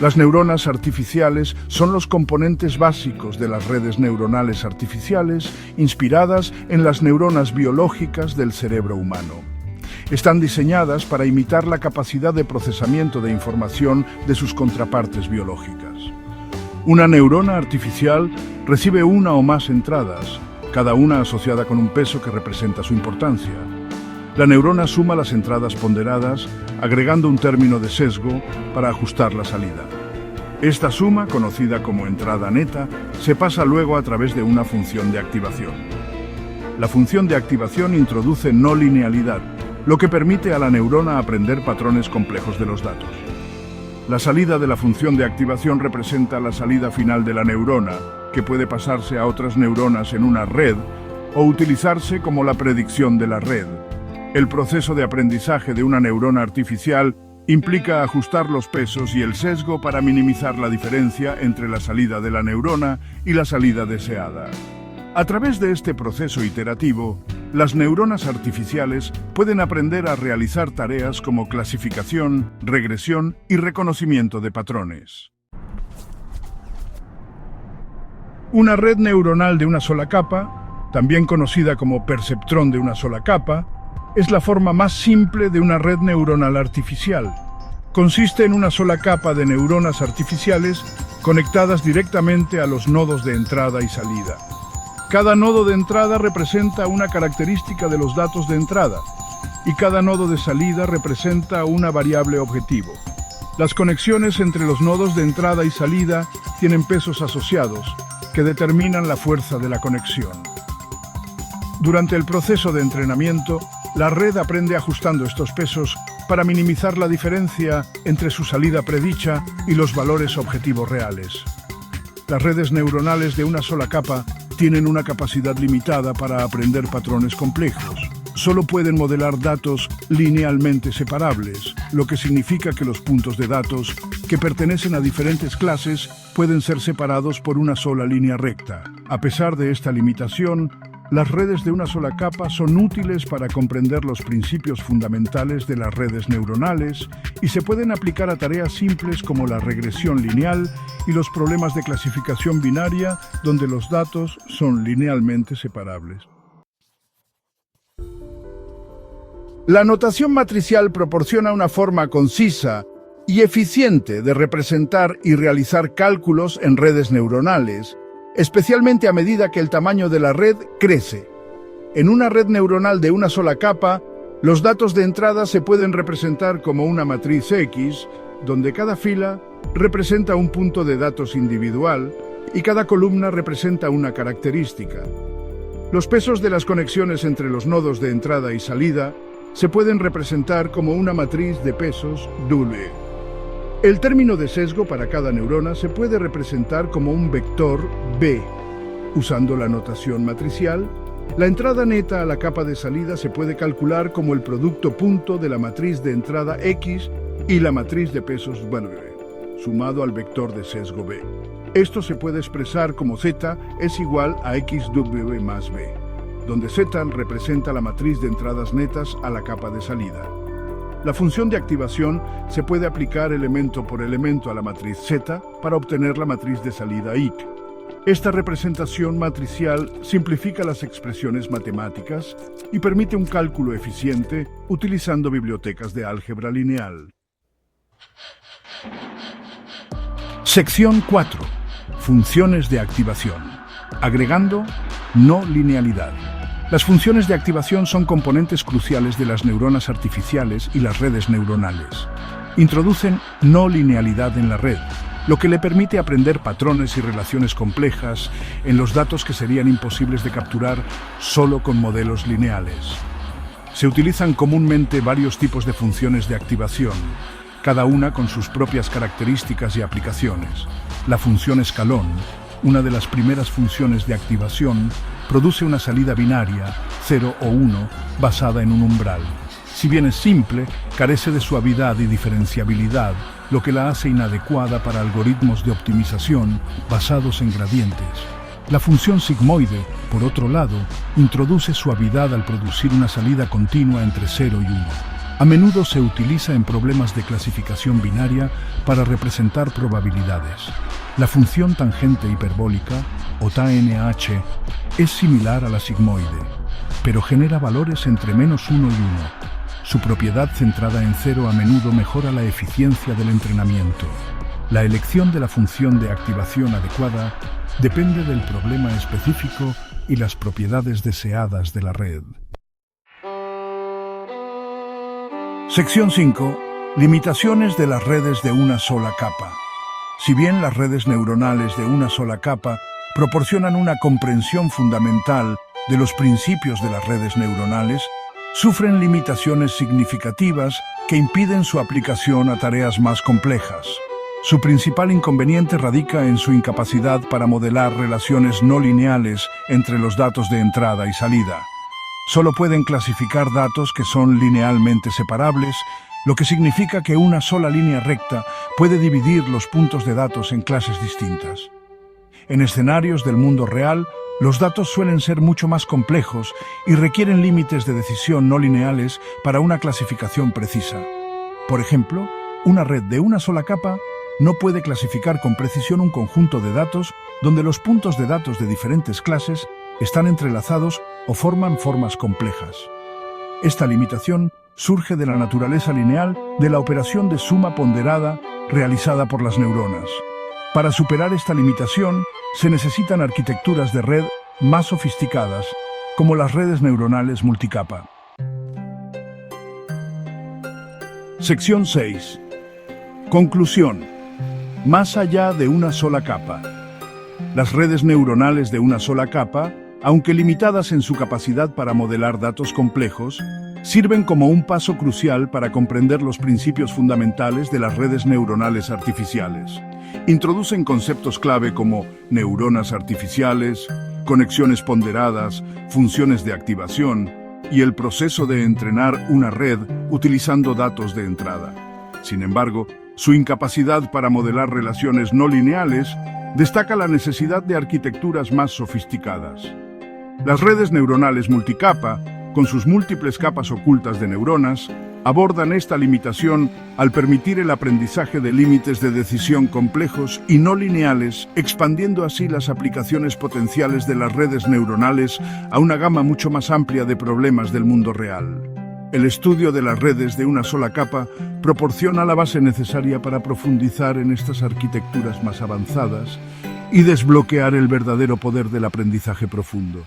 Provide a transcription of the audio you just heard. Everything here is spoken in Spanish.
Las neuronas artificiales son los componentes básicos de las redes neuronales artificiales inspiradas en las neuronas biológicas del cerebro humano. Están diseñadas para imitar la capacidad de procesamiento de información de sus contrapartes biológicas. Una neurona artificial recibe una o más entradas, cada una asociada con un peso que representa su importancia. La neurona suma las entradas ponderadas, agregando un término de sesgo para ajustar la salida. Esta suma, conocida como entrada neta, se pasa luego a través de una función de activación. La función de activación introduce no linealidad, lo que permite a la neurona aprender patrones complejos de los datos. La salida de la función de activación representa la salida final de la neurona, que puede pasarse a otras neuronas en una red o utilizarse como la predicción de la red. El proceso de aprendizaje de una neurona artificial implica ajustar los pesos y el sesgo para minimizar la diferencia entre la salida de la neurona y la salida deseada. A través de este proceso iterativo, las neuronas artificiales pueden aprender a realizar tareas como clasificación, regresión y reconocimiento de patrones. Una red neuronal de una sola capa, también conocida como perceptrón de una sola capa, es la forma más simple de una red neuronal artificial. Consiste en una sola capa de neuronas artificiales conectadas directamente a los nodos de entrada y salida. Cada nodo de entrada representa una característica de los datos de entrada y cada nodo de salida representa una variable objetivo. Las conexiones entre los nodos de entrada y salida tienen pesos asociados que determinan la fuerza de la conexión. Durante el proceso de entrenamiento, la red aprende ajustando estos pesos para minimizar la diferencia entre su salida predicha y los valores objetivos reales. Las redes neuronales de una sola capa tienen una capacidad limitada para aprender patrones complejos. Solo pueden modelar datos linealmente separables, lo que significa que los puntos de datos que pertenecen a diferentes clases pueden ser separados por una sola línea recta. A pesar de esta limitación, las redes de una sola capa son útiles para comprender los principios fundamentales de las redes neuronales y se pueden aplicar a tareas simples como la regresión lineal y los problemas de clasificación binaria, donde los datos son linealmente separables. La notación matricial proporciona una forma concisa y eficiente de representar y realizar cálculos en redes neuronales, especialmente a medida que el tamaño de la red crece. En una red neuronal de una sola capa, los datos de entrada se pueden representar como una matriz X, donde cada fila representa un punto de datos individual y cada columna representa una característica. Los pesos de las conexiones entre los nodos de entrada y salida se pueden representar como una matriz de pesos W. El término de sesgo para cada neurona se puede representar como un vector B. Usando la notación matricial, la entrada neta a la capa de salida se puede calcular como el producto punto de la matriz de entrada X y la matriz de pesos W, sumado al vector de sesgo B. Esto se puede expresar como Z es igual a XW más B, donde Z representa la matriz de entradas netas a la capa de salida. La función de activación se puede aplicar elemento por elemento a la matriz Z para obtener la matriz de salida IC. Esta representación matricial simplifica las expresiones matemáticas y permite un cálculo eficiente utilizando bibliotecas de álgebra lineal. Sección 4. Funciones de activación. Agregando no linealidad. Las funciones de activación son componentes cruciales de las neuronas artificiales y las redes neuronales. Introducen no linealidad en la red, lo que le permite aprender patrones y relaciones complejas en los datos que serían imposibles de capturar solo con modelos lineales. Se utilizan comúnmente varios tipos de funciones de activación, cada una con sus propias características y aplicaciones. La función escalón, una de las primeras funciones de activación, produce una salida binaria, 0 o 1, basada en un umbral. Si bien es simple, carece de suavidad y diferenciabilidad, lo que la hace inadecuada para algoritmos de optimización basados en gradientes. La función sigmoide, por otro lado, introduce suavidad al producir una salida continua entre 0 y 1. A menudo se utiliza en problemas de clasificación binaria para representar probabilidades. La función tangente hiperbólica, o TANH, es similar a la sigmoide, pero genera valores entre -1 y 1. Su propiedad centrada en 0 a menudo mejora la eficiencia del entrenamiento. La elección de la función de activación adecuada depende del problema específico y las propiedades deseadas de la red. Sección 5. Limitaciones de las redes de una sola capa. Si bien las redes neuronales de una sola capa proporcionan una comprensión fundamental de los principios de las redes neuronales, sufren limitaciones significativas que impiden su aplicación a tareas más complejas. Su principal inconveniente radica en su incapacidad para modelar relaciones no lineales entre los datos de entrada y salida. Solo pueden clasificar datos que son linealmente separables, lo que significa que una sola línea recta puede dividir los puntos de datos en clases distintas. En escenarios del mundo real, los datos suelen ser mucho más complejos y requieren límites de decisión no lineales para una clasificación precisa. Por ejemplo, una red de una sola capa no puede clasificar con precisión un conjunto de datos donde los puntos de datos de diferentes clases están entrelazados o forman formas complejas. Esta limitación surge de la naturaleza lineal de la operación de suma ponderada realizada por las neuronas. Para superar esta limitación, se necesitan arquitecturas de red más sofisticadas, como las redes neuronales multicapa. Sección 6. Conclusión. Más allá de una sola capa. Las redes neuronales de una sola capa, aunque limitadas en su capacidad para modelar datos complejos, sirven como un paso crucial para comprender los principios fundamentales de las redes neuronales artificiales. Introducen conceptos clave como neuronas artificiales, conexiones ponderadas, funciones de activación y el proceso de entrenar una red utilizando datos de entrada. Sin embargo, su incapacidad para modelar relaciones no lineales destaca la necesidad de arquitecturas más sofisticadas. Las redes neuronales multicapa, con sus múltiples capas ocultas de neuronas, abordan esta limitación al permitir el aprendizaje de límites de decisión complejos y no lineales, expandiendo así las aplicaciones potenciales de las redes neuronales a una gama mucho más amplia de problemas del mundo real. El estudio de las redes de una sola capa proporciona la base necesaria para profundizar en estas arquitecturas más avanzadas y desbloquear el verdadero poder del aprendizaje profundo.